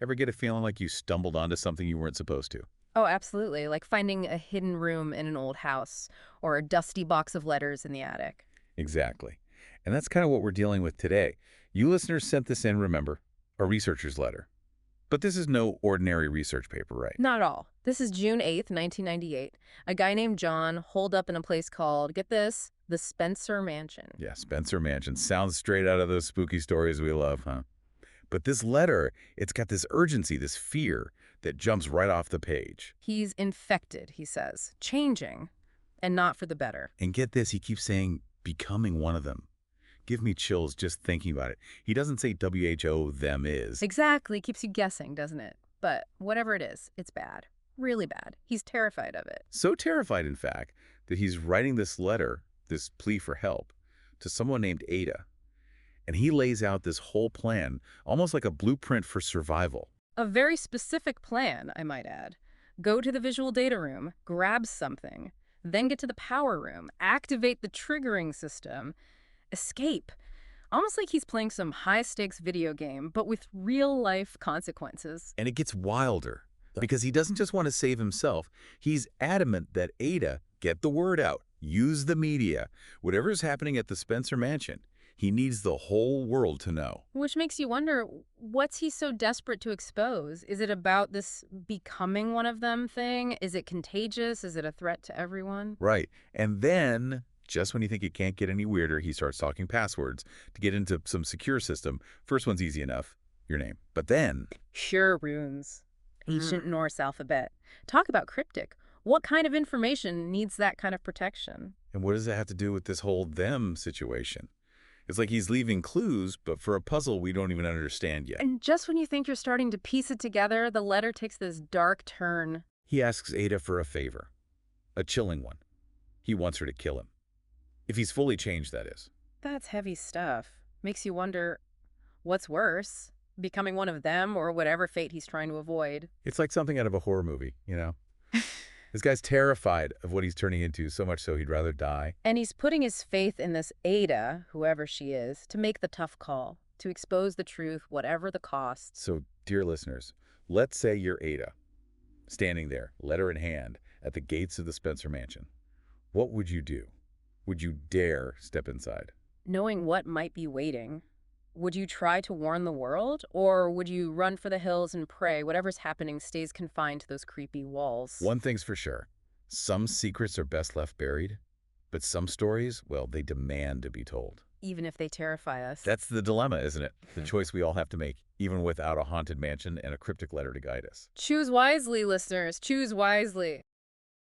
Ever get a feeling like you stumbled onto something you weren't supposed to? Oh, absolutely. Like finding a hidden room in an old house or a dusty box of letters in the attic. Exactly. And that's kind of what we're dealing with today. You listeners sent this in, remember, a researcher's letter. But this is no ordinary research paper, right? Not all. This is June 8th, 1998. A guy named John holed up in a place called, get this, the Spencer Mansion. Yeah, Spencer Mansion. Sounds straight out of those spooky stories we love, huh? But this letter, it's got this urgency, this fear that jumps right off the page. He's infected, he says, changing, and not for the better. And get this, he keeps saying, becoming one of them. Give me chills just thinking about it. He doesn't say WHO them is. Exactly. Keeps you guessing, doesn't it? But whatever it is, it's bad. Really bad. He's terrified of it. So terrified, in fact, that he's writing this letter, this plea for help, to someone named Ada. And he lays out this whole plan, almost like a blueprint for survival. A very specific plan, I might add. Go to the visual data room, grab something, then get to the power room, activate the triggering system, escape. Almost like he's playing some high-stakes video game, but with real-life consequences. And it gets wilder, because he doesn't just want to save himself. He's adamant that Ada get the word out, use the media, whatever's happening at the Spencer Mansion. He needs the whole world to know. Which makes you wonder, what's he so desperate to expose? Is it about this becoming one of them thing? Is it contagious? Is it a threat to everyone? Right. And then, just when you think it can't get any weirder, he starts talking passwords to get into some secure system. First one's easy enough, your name. But then, Sure runes. Ancient Norse alphabet. Talk about cryptic. What kind of information needs that kind of protection? and what does that have to do with this whole them situation? It's like he's leaving clues, but for a puzzle we don't even understand yet. And just when you think you're starting to piece it together, the letter takes this dark turn. He asks Ada for a favor, a chilling one. He wants her to kill him. If he's fully changed, that is. That's heavy stuff. Makes you wonder, what's worse? Becoming one of them or whatever fate he's trying to avoid? It's like something out of a horror movie, you know? This guy's terrified of what he's turning into, so much so he'd rather die. And he's putting his faith in this Ada, whoever she is, to make the tough call, to expose the truth, whatever the cost. So, dear listeners, let's say you're Ada, standing there, letter in hand, at the gates of the Spencer Mansion. What would you do? Would you dare step inside? Knowing what might be waiting, would you try to warn the world? Or would you run for the hills and pray whatever's happening stays confined to those creepy walls? One thing's for sure. Some secrets are best left buried, but some stories, well, they demand to be told. Even if they terrify us. That's the dilemma, isn't it? The choice we all have to make, even without a haunted mansion and a cryptic letter to guide us. Choose wisely, listeners. Choose wisely.